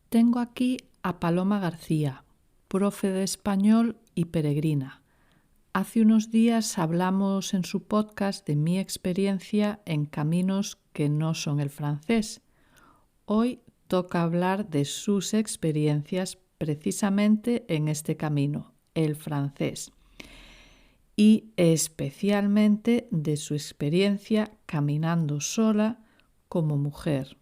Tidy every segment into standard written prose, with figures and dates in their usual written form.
Tengo aquí a Paloma García, profe de español y peregrina. Hace unos días hablamos en su podcast de mi experiencia en caminos que no son el francés. Hoy toca hablar de sus experiencias precisamente en este camino, el francés, y especialmente de su experiencia caminando sola como mujer.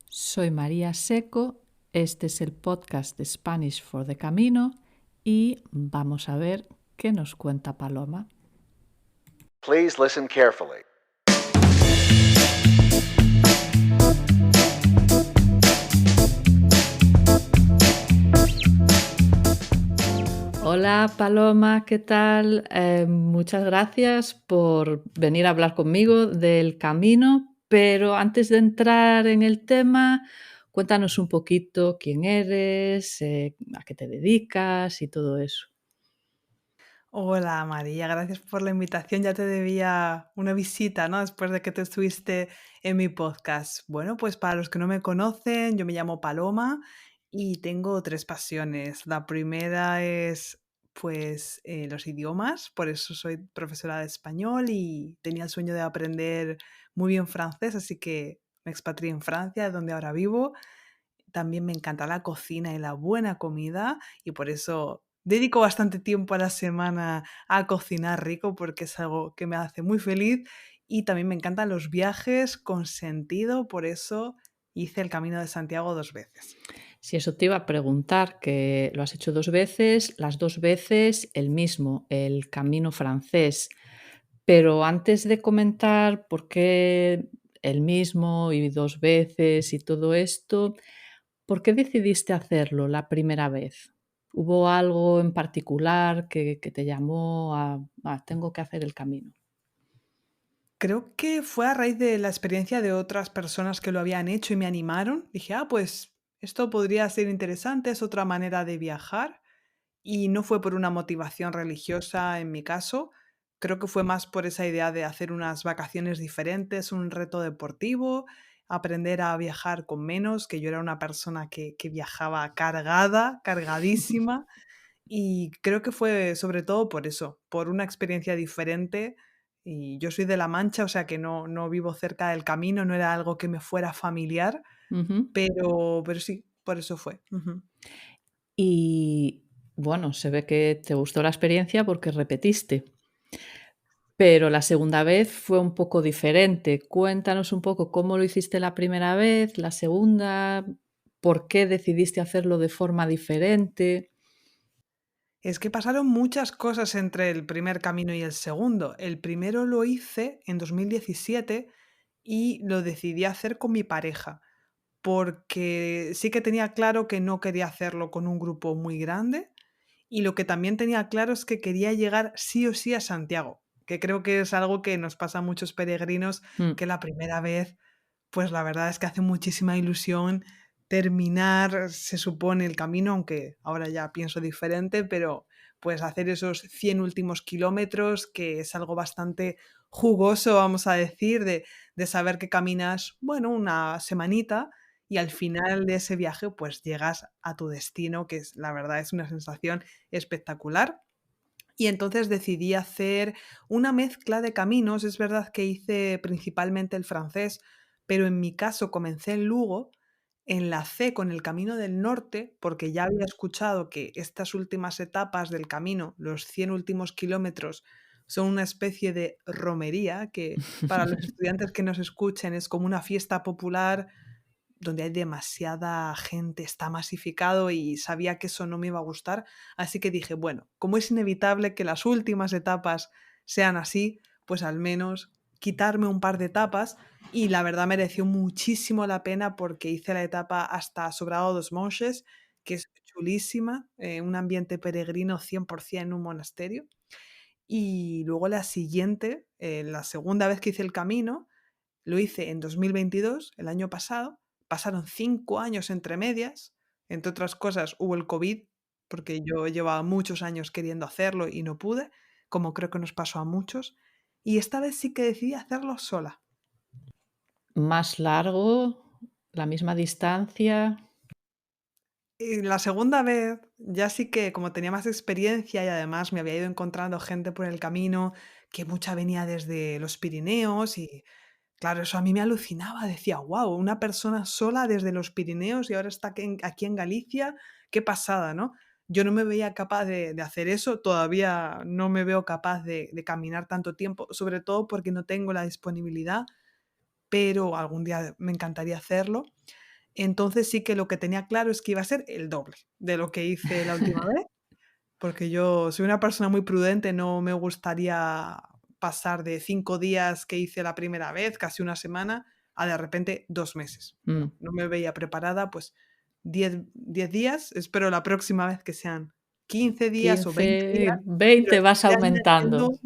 Soy María Seco, este es el podcast de Spanish for the Camino y vamos a ver qué nos cuenta Paloma. Please listen carefully. Hola Paloma, ¿qué tal? Muchas gracias por venir a hablar conmigo del camino, pero antes de entrar en el tema, cuéntanos un poquito quién eres, a qué te dedicas y todo eso. Hola María, gracias por la invitación. Ya te debía una visita, ¿no? Después de que te estuviste en mi podcast. Bueno, pues para los que no me conocen, yo me llamo Paloma y tengo tres pasiones. La primera es, pues, los idiomas, por eso soy profesora de español y tenía el sueño de aprender muy bien francés, así que me expatrié en Francia, donde ahora vivo. También me encanta la cocina y la buena comida y por eso dedico bastante tiempo a la semana a cocinar rico porque es algo que me hace muy feliz y también me encantan los viajes con sentido, por eso hice el Camino de Santiago 2 veces. Si eso te iba a preguntar, que lo has hecho 2 veces, las 2 veces el mismo, el camino francés. Pero antes de comentar por qué el mismo y 2 veces y todo esto, ¿por qué decidiste hacerlo la primera vez? ¿Hubo algo en particular que te llamó a tengo que hacer el camino? Creo que fue a raíz de la experiencia de otras personas que lo habían hecho y me animaron. Dije: "Ah, pues esto podría ser interesante, es otra manera de viajar". Y no fue por una motivación religiosa en mi caso, creo que fue más por esa idea de hacer unas vacaciones diferentes, un reto deportivo, aprender a viajar con menos, que yo era una persona que viajaba cargada, cargadísima, y creo que fue sobre todo por eso, por una experiencia diferente. Y yo soy de La Mancha, o sea que no vivo cerca del camino, no era algo que me fuera familiar, Ujú. pero sí, por eso fue. Ujú. Y bueno, se ve que te gustó la experiencia porque repetiste. Pero la segunda vez fue un poco diferente. Cuéntanos un poco cómo lo hiciste la primera vez, la segunda, por qué decidiste hacerlo de forma diferente. Es que pasaron muchas cosas entre el primer camino y el segundo. El primero lo hice en 2017 y lo decidí hacer con mi pareja, porque sí que tenía claro que no quería hacerlo con un grupo muy grande y lo que también tenía claro es que quería llegar sí o sí a Santiago, que creo que es algo que nos pasa a muchos peregrinos, Mm. que la primera vez pues la verdad es que hace muchísima ilusión terminar, se supone, el camino, aunque ahora ya pienso diferente, pero pues hacer esos 100 últimos kilómetros, que es algo bastante jugoso, vamos a decir, de saber que caminas, bueno, una semanita y al final de ese viaje pues llegas a tu destino, que es la verdad es una sensación espectacular. Y entonces decidí hacer una mezcla de caminos. Es verdad que hice principalmente el francés, pero en mi caso comencé en Lugo, enlacé con el Camino del Norte, porque ya había escuchado que estas últimas etapas del camino, los 100 últimos kilómetros, son una especie de romería, que para los estudiantes que nos escuchen es como una fiesta popular donde hay demasiada gente, está masificado y sabía que eso no me iba a gustar, así que dije, bueno, como es inevitable que las últimas etapas sean así, pues al menos quitarme un par de etapas y la verdad mereció muchísimo la pena porque hice la etapa hasta Sobrado dos Monges, que es chulísima, un ambiente peregrino 100% en un monasterio. Y luego la siguiente, la segunda vez que hice el camino, lo hice en 2022, el año pasado. Pasaron 5 años entre medias. Entre otras cosas, hubo el COVID, porque yo llevaba muchos años queriendo hacerlo y no pude, como creo que nos pasó a muchos. Y esta vez sí que decidí hacerlo sola. Más largo, ¿La misma distancia? Y la segunda vez, ya sí que como tenía más experiencia y además me había ido encontrando gente por el camino, que mucha venía desde los Pirineos y claro, eso a mí me alucinaba. Decía: "Guau, una persona sola desde los Pirineos y ahora está aquí en Galicia, qué pasada", ¿no? Yo no me veía capaz de hacer eso, todavía no me veo capaz de caminar tanto tiempo, sobre todo porque no tengo la disponibilidad, pero algún día me encantaría hacerlo. Entonces sí que lo que tenía claro es que iba a ser el doble de lo que hice la última vez, porque yo soy una persona muy prudente, no me gustaría pasar de 5 días que hice la primera vez, casi una semana, a de repente 2 meses. Mm, No me veía preparada, pues 10 días, espero la próxima vez que sean 15 días o 20 15, días, pero 20 vas ir aumentando. añadiendo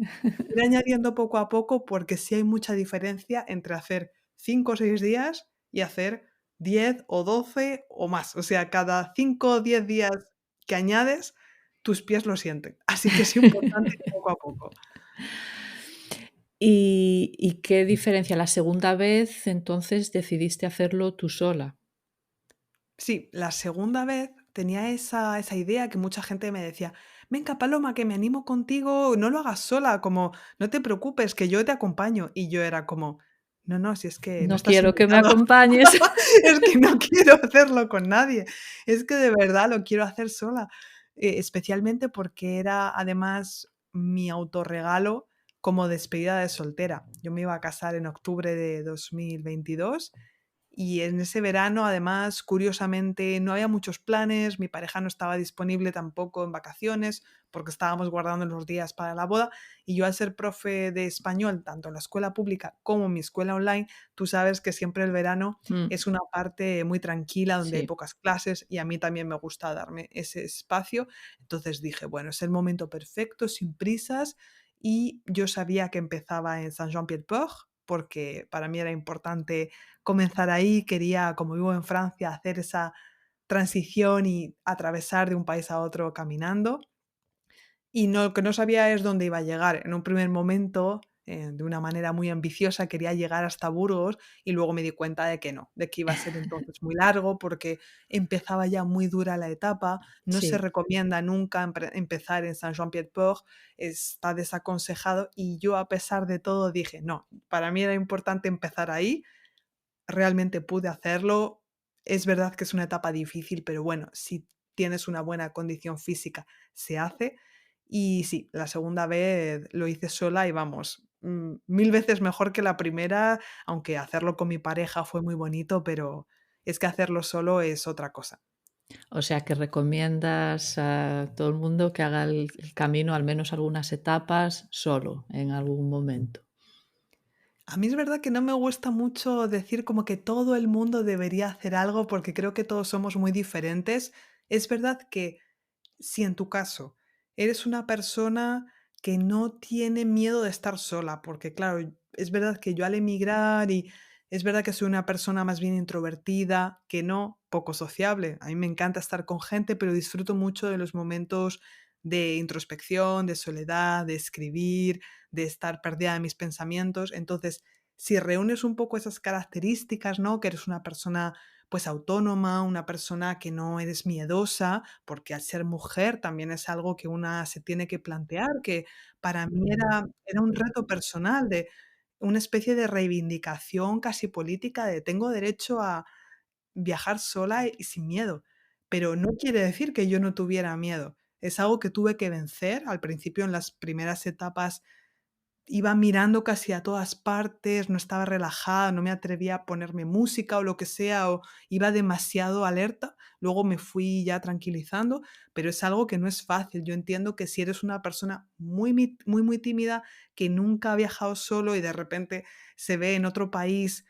ir añadiendo poco a poco, porque sí hay mucha diferencia entre hacer 5 o 6 días y hacer 10 o 12 o más. O sea, cada 5 o 10 días que añades, tus pies lo sienten. Así que es importante ir poco a poco. ¿Y qué diferencia? La segunda vez, entonces, decidiste hacerlo tú sola. Sí, la segunda vez tenía esa idea que mucha gente me decía: "Venga, Paloma, que me animo contigo, no lo hagas sola, como no te preocupes, que yo te acompaño". Y yo era como: "No, no, si es que no No estás quiero que me invitada". acompañes. Es que no quiero hacerlo con nadie. Es que de verdad lo quiero hacer sola. Especialmente porque era además mi autorregalo como despedida de soltera. Yo me iba a casar en octubre de 2022 y en ese verano, además, curiosamente, no había muchos planes, mi pareja no estaba disponible tampoco en vacaciones, porque estábamos guardando los días para la boda, y yo al ser profe de español, tanto en la escuela pública como en mi escuela online, tú sabes que siempre el verano Mm, es una parte muy tranquila, donde hay sí. pocas clases, y a mí también me gusta darme ese espacio. Entonces dije, bueno, es el momento perfecto, sin prisas, y yo sabía que empezaba en Saint-Jean-Pied-de-Port, porque para mí era importante comenzar ahí, quería, como vivo en Francia, hacer esa transición y atravesar de un país a otro caminando. Y no, lo que no sabía es dónde iba a llegar. En un primer momento, de una manera muy ambiciosa, quería llegar hasta Burgos y luego me di cuenta de que no, de que iba a ser entonces muy largo porque empezaba ya muy dura la etapa. No se Sí. recomienda nunca empezar en Saint-Jean-Pied-de-Port, está desaconsejado y yo a pesar de todo dije, no, para mí era importante empezar ahí. Realmente pude hacerlo. Es verdad que es una etapa difícil, pero bueno, si tienes una buena condición física, se hace. Y sí, la segunda vez lo hice sola y vamos, 1000 veces mejor que la primera, aunque hacerlo con mi pareja fue muy bonito, pero es que hacerlo solo es otra cosa. O sea, que recomiendas a todo el mundo que haga el camino, al menos algunas etapas, solo, en algún momento. A mí es verdad que no me gusta mucho decir como que todo el mundo debería hacer algo porque creo que todos somos muy diferentes. Es verdad que si en tu caso eres una persona que no tiene miedo de estar sola, porque claro, es verdad que yo al emigrar y es verdad que soy una persona más bien introvertida, que no, poco sociable. A mí me encanta estar con gente, pero disfruto mucho de los momentos de introspección, de soledad, de escribir, de estar perdida en mis pensamientos. Entonces, si reúnes un poco esas características, ¿no? Que eres una persona pues autónoma, una persona que no eres miedosa, porque al ser mujer también es algo que una se tiene que plantear, que para mí era un reto personal de una especie de reivindicación casi política de tengo derecho a viajar sola y sin miedo, pero no quiere decir que yo no tuviera miedo. Es algo que tuve que vencer. Al principio, en las primeras etapas iba mirando casi a todas partes, no estaba relajada, no me atrevía a ponerme música o lo que sea, o iba demasiado alerta. Luego me fui ya tranquilizando, pero es algo que no es fácil. Yo entiendo que si eres una persona muy tímida, que nunca ha viajado solo y de repente se ve en otro país,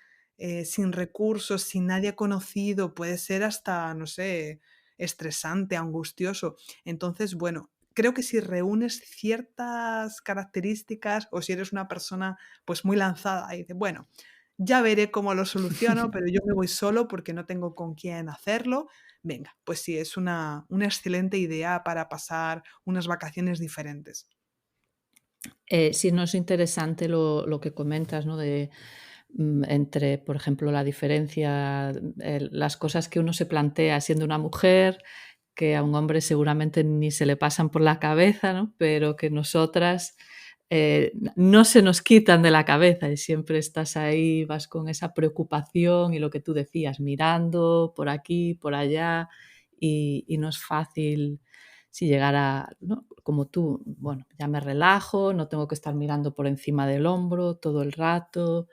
sin recursos, sin nadie conocido, puede ser hasta, no sé, estresante, angustioso. Entonces, bueno, creo que si reúnes ciertas características o si eres una persona, pues, muy lanzada y dices: "Bueno, ya veré cómo lo soluciono, pero yo me voy solo porque no tengo con quién hacerlo". Venga, pues sí, es una excelente idea para pasar unas vacaciones diferentes. Sí, no es interesante lo que comentas, ¿no? entre, por ejemplo, la diferencia, las cosas que uno se plantea siendo una mujer, que a un hombre seguramente ni se le pasan por la cabeza, ¿no? Pero que nosotras no se nos quitan de la cabeza y siempre estás ahí, vas con esa preocupación y lo que tú decías, mirando por aquí, por allá y no es fácil si llegara, ¿no? Como tú, bueno, ya me relajo, no tengo que estar mirando por encima del hombro todo el rato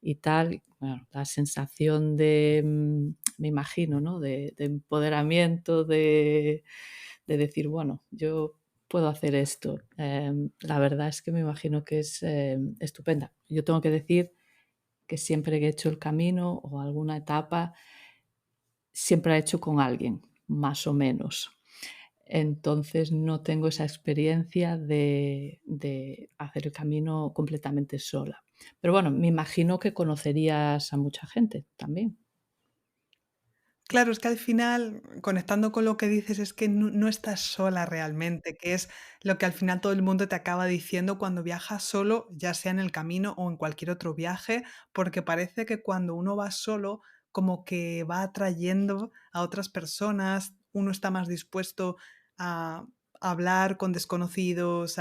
y tal. Bueno, la sensación de, me imagino, ¿no? De empoderamiento, de decir, bueno, yo puedo hacer esto. La verdad es que me imagino que es estupenda. Yo tengo que decir que siempre que he hecho el camino o alguna etapa, siempre he hecho con alguien, más o menos. Entonces no tengo esa experiencia de hacer el camino completamente sola. Pero bueno, me imagino que conocerías a mucha gente también. Claro, es que al final, conectando con lo que dices, es que no estás sola realmente, que es lo que al final todo el mundo te acaba diciendo cuando viajas solo, ya sea en el camino o en cualquier otro viaje, porque parece que cuando uno va solo, como que va atrayendo a otras personas, uno está más dispuesto a hablar con desconocidos,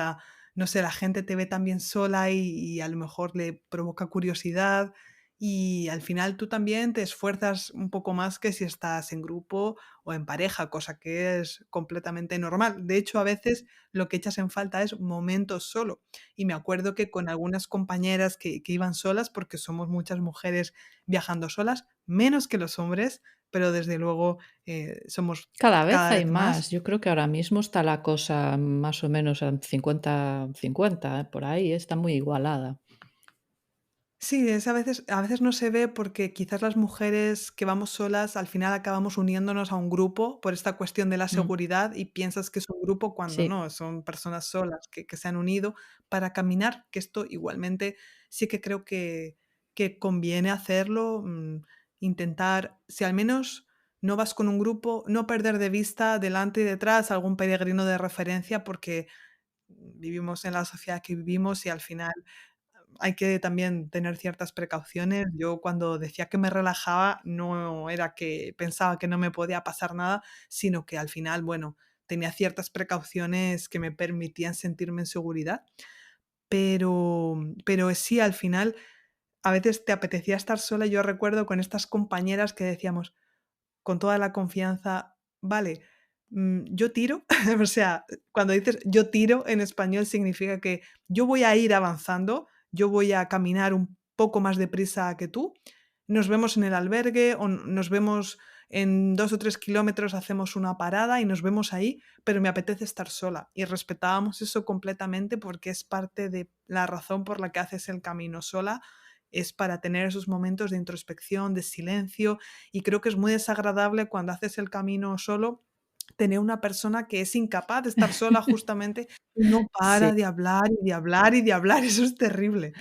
no sé, la gente te ve también sola y a lo mejor le provoca curiosidad. Y al final tú también te esfuerzas un poco más que si estás en grupo o en pareja, cosa que es completamente normal. De hecho, a veces lo que echas en falta es momentos solo. Y me acuerdo que con algunas compañeras que iban solas, porque somos muchas mujeres viajando solas, menos que los hombres, pero desde luego somos Cada vez cada hay vez más. más. Yo creo que ahora mismo está la cosa más o menos en 50-50, por ahí, está muy igualada. Sí, es a veces no se ve porque quizás las mujeres que vamos solas al final acabamos uniéndonos a un grupo por esta cuestión de la Mm, seguridad y piensas que es un grupo cuando sí, no, son personas solas que se han unido para caminar, que esto igualmente sí que creo que conviene hacerlo, intentar, si al menos no vas con un grupo, no perder de vista delante y detrás algún peregrino de referencia porque vivimos en la sociedad que vivimos y al final hay que también tener ciertas precauciones. Yo cuando decía que me relajaba, no era que pensaba que no me podía pasar nada, sino que al final, bueno, tenía ciertas precauciones que me permitían sentirme en seguridad. Pero sí, al final, a veces te apetecía estar sola. Yo recuerdo con estas compañeras que decíamos con toda la confianza, vale, yo tiro, o sea, cuando dices yo tiro en español significa que yo voy a ir avanzando, yo voy a caminar un poco más deprisa que tú, nos vemos en el albergue o nos vemos en 2 o 3 kilómetros, hacemos una parada y nos vemos ahí, pero me apetece estar sola. Y respetábamos eso completamente porque es parte de la razón por la que haces el camino sola, es para tener esos momentos de introspección, de silencio, y creo que es muy desagradable cuando haces el camino solo, tener una persona que es incapaz de estar sola justamente y no para sí. de hablar y de hablar y de hablar, eso es terrible.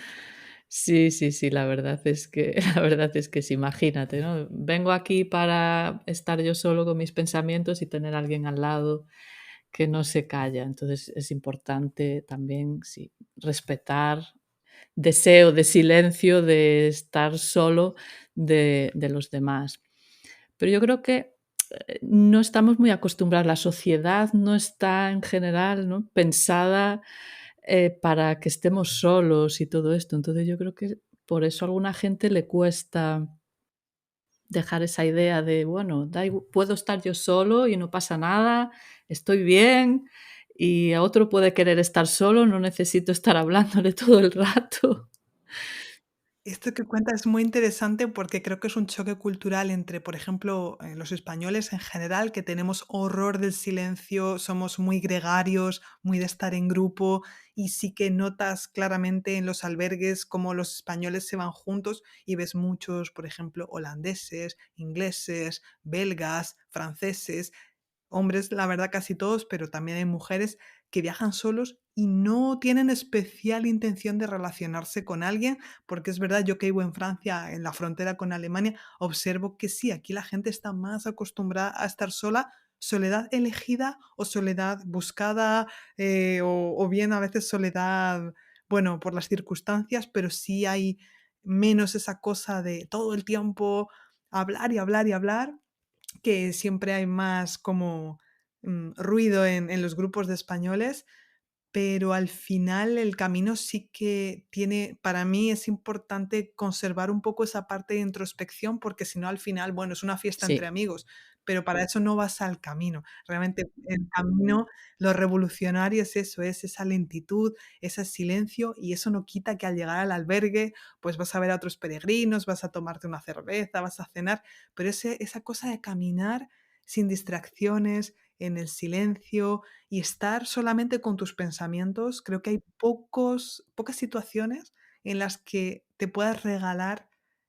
Sí, sí, sí, la verdad es que la verdad es que sí, imagínate, ¿no? Vengo aquí para estar yo solo con mis pensamientos y tener a alguien al lado que no se calla. Entonces es importante también, sí, respetar deseo de silencio, de estar solo de los demás. Pero yo creo que no estamos muy acostumbrados, la sociedad no está en general, ¿no? Pensada para que estemos solos y todo esto. Entonces yo creo que por eso a alguna gente le cuesta dejar esa idea de, bueno, puedo estar yo solo y no pasa nada, estoy bien, y a otro puede querer estar solo, no necesito estar hablándole todo el rato. Esto que cuentas es muy interesante porque creo que es un choque cultural entre, por ejemplo, los españoles en general, que tenemos horror del silencio, somos muy gregarios, muy de estar en grupo, y sí que notas claramente en los albergues cómo los españoles se van juntos y ves muchos, por ejemplo, holandeses, ingleses, belgas, franceses, hombres, la verdad, casi todos, pero también hay mujeres que viajan solos y no tienen especial intención de relacionarse con alguien, porque es verdad, yo que vivo en Francia, en la frontera con Alemania, observo que sí, aquí la gente está más acostumbrada a estar sola, soledad elegida o soledad buscada, o bien a veces soledad, bueno, por las circunstancias, pero sí hay menos esa cosa de todo el tiempo hablar y hablar y hablar, que siempre hay más como ruido en los grupos de españoles, pero al final el camino sí que tiene, para mí es importante conservar un poco esa parte de introspección, porque si no al final, bueno, es una fiesta entre Sí. amigos, pero para eso no vas al camino. Realmente el camino, lo revolucionario es eso, es esa lentitud, ese silencio, y eso no quita que al llegar al albergue, pues vas a ver a otros peregrinos, vas a tomarte una cerveza, vas a cenar, pero esa cosa de caminar sin distracciones, en el silencio, y estar solamente con tus pensamientos, creo que hay pocas situaciones en las que te puedas regalar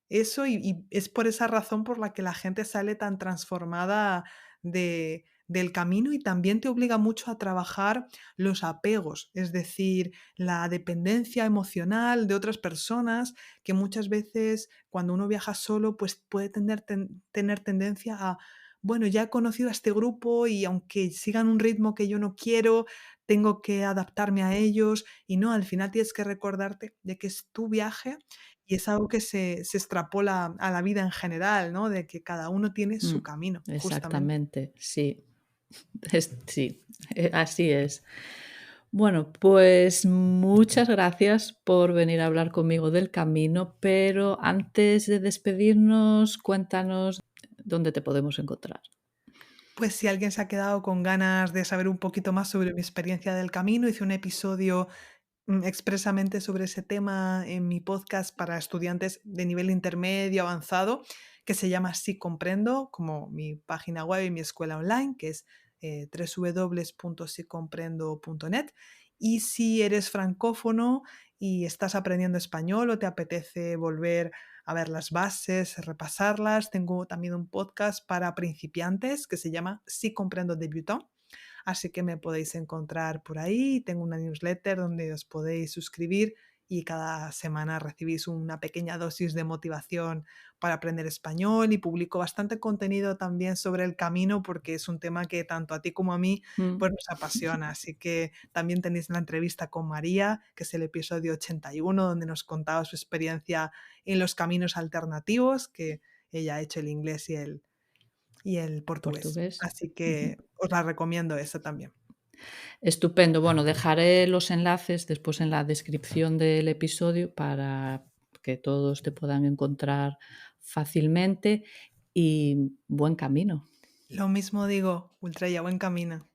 eso, y es por esa razón por la que la gente sale tan transformada del camino, y también te obliga mucho a trabajar los apegos, es decir, la dependencia emocional de otras personas, que muchas veces cuando uno viaja solo, pues puede tener tendencia a bueno, ya he conocido a este grupo y aunque sigan un ritmo que yo no quiero, tengo que adaptarme a ellos y no, al final tienes que recordarte de que es tu viaje y es algo que se extrapola a la vida en general, ¿no? De que cada uno tiene Mm, su camino, justamente. exactamente, sí. Sí, así es. Bueno, pues muchas gracias por venir a hablar conmigo del camino, pero antes de despedirnos, cuéntanos dónde te podemos encontrar. Pues si alguien se ha quedado con ganas de saber un poquito más sobre mi experiencia del camino, hice un episodio expresamente sobre ese tema en mi podcast para estudiantes de nivel intermedio avanzado, que se llama Sí Comprendo, como mi página web y mi escuela online, que es www.sicomprendo.net. Y si eres francófono y estás aprendiendo español o te apetece volver a ver las bases, repasarlas, tengo también un podcast para principiantes que se llama Sí Comprendo Debutant, así que me podéis encontrar por ahí. Tengo una newsletter donde os podéis suscribir y cada semana recibís una pequeña dosis de motivación para aprender español, y publico bastante contenido también sobre el camino porque es un tema que tanto a ti como a mí Mm, pues nos apasiona. Así que también tenéis la entrevista con María, que es el episodio 81, donde nos contaba su experiencia en los caminos alternativos, que ella ha hecho el inglés y el portugués. portugués. Así Ujú. que os la recomiendo esa también. Estupendo. Bueno, dejaré los enlaces después en la descripción del episodio para que todos te puedan encontrar fácilmente y buen camino. Lo mismo digo, Ultraya, buen camino.